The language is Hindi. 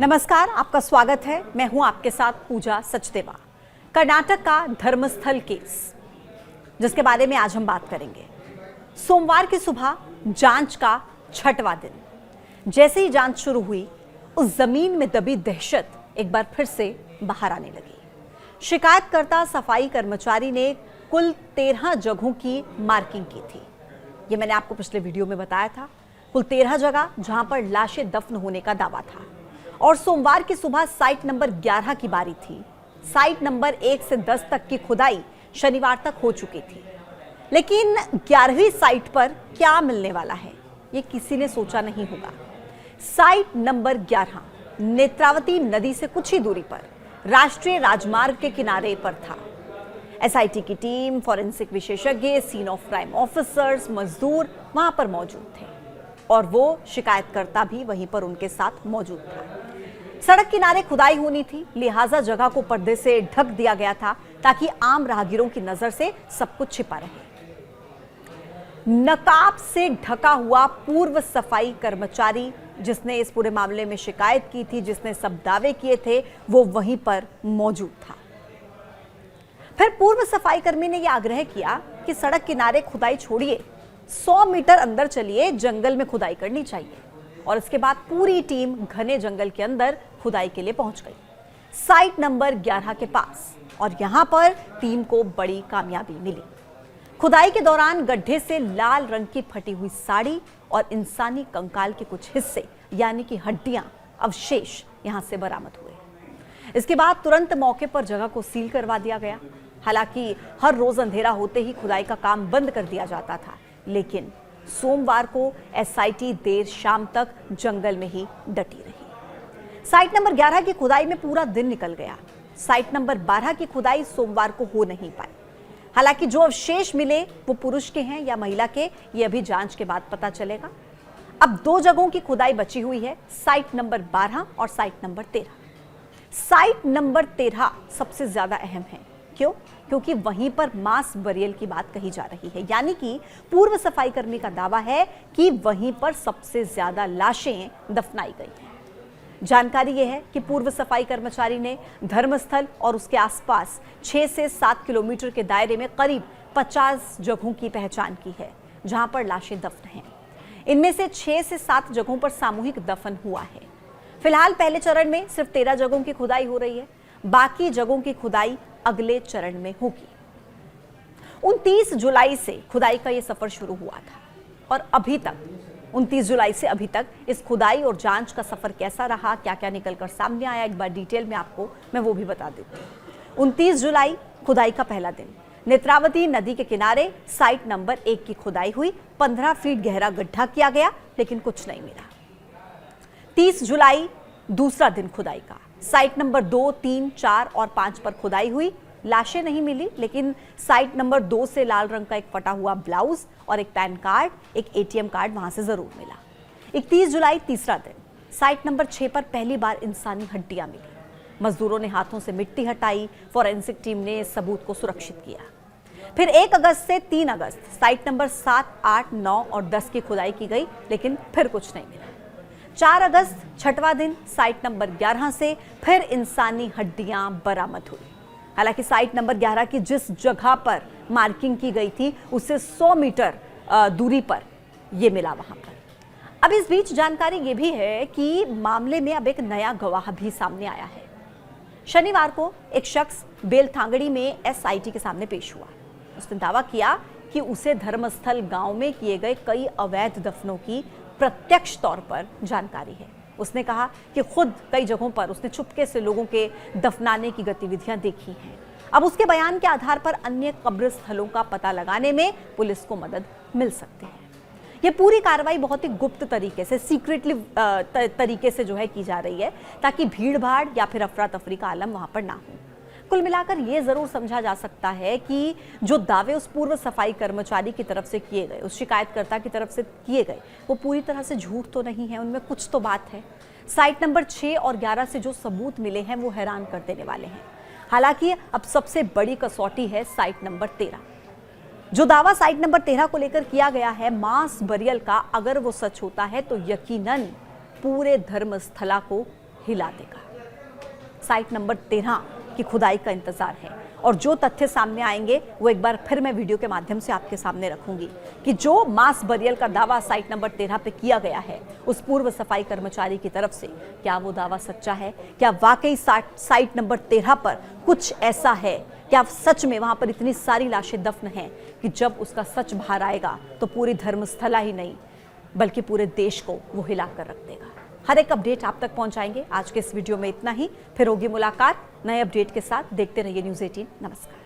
नमस्कार, आपका स्वागत है। मैं हूं आपके साथ पूजा सचदेवा। कर्नाटक का धर्मस्थल केस जिसके बारे में आज हम बात करेंगे। सोमवार की सुबह जांच का 6वां दिन। जैसे ही जांच शुरू हुई, उस जमीन में दबी दहशत एक बार फिर से बाहर आने लगी। शिकायतकर्ता सफाई कर्मचारी ने कुल 13 जगहों की मार्किंग की थी। ये मैंने आपको पिछले वीडियो में बताया था। कुल 13 जगह जहां पर लाशें दफन होने का दावा था। और सोमवार की सुबह साइट नंबर 11 की बारी थी। साइट नंबर 1 से 10 तक की खुदाई शनिवार तक हो चुकी थी, लेकिन 11वीं साइट पर क्या मिलने वाला है, ये किसी ने सोचा नहीं होगा। साइट नंबर 11 नेत्रावती नदी से कुछ ही दूरी पर राष्ट्रीय राजमार्ग के किनारे पर था। एसआईटी की टीम, फॉरेंसिक विशेषज्ञ, सीन ऑफ क्राइम ऑफिसर्स, मजदूर वहां पर मौजूद थे और वो शिकायतकर्ता भी वहीं पर उनके साथ मौजूद था। सड़क किनारे खुदाई होनी थी, लिहाजा जगह को पर्दे से ढक दिया गया था ताकि आम राहगीरों की नजर से सब कुछ छिपा रहे। नकाब से ढका हुआ पूर्व सफाई कर्मचारी जिसने इस पूरे मामले में शिकायत की थी, जिसने सब दावे किए थे, वो वहीं पर मौजूद था। फिर पूर्व सफाई कर्मी ने यह आग्रह किया कि सड़क किनारे खुदाई छोड़िए, 100 मीटर अंदर चलिए, जंगल में खुदाई करनी चाहिए। और इसके बाद पूरी टीम घने जंगल के अंदर खुदाई के लिए पहुंच गई, साइट नंबर 11 के पास। और यहां पर टीम को बड़ी कामयाबी मिली। खुदाई के दौरान गड्ढे से लाल रंग की फटी हुई साड़ी और इंसानी कंकाल के कुछ हिस्से यानी कि हड्डियां, अवशेष यहां से बरामद हुए। इसके बाद तुरंत मौके पर जगह को सील करवा दिया गया। हालांकि हर रोज अंधेरा होते ही खुदाई का काम बंद कर दिया जाता था, लेकिन सोमवार को एसआईटी देर शाम तक जंगल में ही डटी रही। साइट नंबर 11 की खुदाई में पूरा दिन निकल गया। साइट नंबर 12 की खुदाई सोमवार को हो नहीं पाई। हालांकि जो अवशेष मिले वो पुरुष के हैं या महिला के, ये अभी जांच के बाद पता चलेगा। अब 2 जगहों की खुदाई बची हुई है, साइट नंबर 12 और साइट नंबर 13। साइट नंबर 13 सबसे ज्यादा अहम है। क्यों? क्योंकि वहीं पर मास बरियल की बात कही जा रही है, यानी कि पूर्व सफाई कर्मी का दावा है कि वहीं पर सबसे ज्यादा लाशें दफनाई गई हैं। जानकारी यह है कि पूर्व सफाई कर्मचारी ने धर्मस्थल और उसके आसपास 6 से 7 किलोमीटर के दायरे में करीब 50 जगहों की पहचान की है जहां पर लाशें दफन हैं। इनमें से 6 से 7 जगहों पर सामूहिक दफन हुआ है। फिलहाल पहले चरण में सिर्फ 13 जगहों की खुदाई हो रही है, बाकी जगहों की खुदाई अगले चरण में होगी। 29 जुलाई से खुदाई का यह सफर शुरू हुआ था और अभी तक 29 जुलाई से अभी तक इस खुदाई और जांच का सफर कैसा रहा, क्या क्या निकलकर सामने आया, एक बार डिटेल में आपको मैं वो भी बता देती हूँ। 29 जुलाई खुदाई का पहला दिन। नेत्रावती नदी के किनारे साइट नंबर 1 की खुदाई हुई। 15 फीट गहरा गड्ढा किया गया, लेकिन कुछ नहीं मिला। 30 जुलाई दूसरा दिन खुदाई का। साइट नंबर 2, 3, 4 और 5 पर खुदाई हुई। लाशें नहीं मिली, लेकिन साइट नंबर 2 से लाल रंग का एक फटा हुआ ब्लाउज और एक पैन कार्ड, एक एटीएम कार्ड वहां से जरूर मिला। 31 जुलाई तीसरा दिन। साइट नंबर 6 पर पहली बार इंसानी हड्डियां मिली। मजदूरों ने हाथों से मिट्टी हटाई, फॉरेंसिक टीम ने इस सबूत को सुरक्षित किया। फिर 1 अगस्त से 3 अगस्त साइट नंबर 7, 8, 9 और 10 की खुदाई की गई, लेकिन फिर कुछ नहीं मिला। 4 अगस्त 6वां दिन, साइट नंबर 11 से फिर इंसानी हड्डियां बरामद हुई। हालांकि साइट नंबर 11 की जिस जगह पर मार्किंग की गई थी उससे 100 मीटर दूरी पर यह मिला वहां पर। अब इस बीच जानकारी यह भी है कि मामले में अब एक नया गवाह भी सामने आया है। शनिवार को एक शख्स बेलथांगड़ी में एसआईटी के सामने पेश हुआ। उसने दावा किया कि उसे धर्मस्थल गांव में किए गए कई अवैध दफनों की प्रत्यक्ष तौर पर जानकारी है। उसने कहा कि खुद कई जगहों पर उसने चुपके से लोगों के दफनाने की गतिविधियां देखी हैं। अब उसके बयान के आधार पर अन्य कब्र स्थलों का पता लगाने में पुलिस को मदद मिल सकती है। यह पूरी कार्रवाई बहुत ही गुप्त तरीके से, सीक्रेटली तरीके से जो है की जा रही है, ताकि भीड़ भाड़ या फिर अफरा तफरी का आलम वहां पर ना हो। कुल मिलाकर यह जरूर समझा जा सकता है कि जो दावे उस पूर्व सफाई कर्मचारी की तरफ से किए गए, उस शिकायतकर्ता की तरफ से किए गए, वो पूरी तरह से झूठ तो नहीं है, उनमें कुछ तो बात है। साइट नंबर 6 और 11 से जो सबूत मिले हैं वो हैरान कर देने वाले हैं। हालांकि अब सबसे बड़ी कसौटी है साइट नंबर 13। जो दावा साइट नंबर 13 को लेकर किया गया है मास बरियल का, अगर वो सच होता है तो यकीनन पूरे धर्मस्थला को हिला देगा। साइट नंबर 13 की खुदाई का इंतजार है और जो तथ्य सामने आएंगे वो एक बार फिर मैं वीडियो के माध्यम से आपके सामने रखूंगी कि जो मास बरियल का दावा साइट नंबर 13 पे किया गया है उस पूर्व सफाई कर्मचारी की तरफ से, क्या वो दावा सच्चा है? क्या वाकई साइट नंबर 13 पर कुछ ऐसा है? क्या सच में वहां पर इतनी सारी लाशें दफन हैं कि जब उसका सच बाहर आएगा तो पूरी धर्मस्थला ही नहीं बल्कि पूरे देश को वो हिला कर रख देगा। हर एक अपडेट आप तक पहुंचाएंगे। आज के इस वीडियो में इतना ही, फिर होगी मुलाकात नए अपडेट के साथ। देखते रहिए न्यूज़ 18। नमस्कार।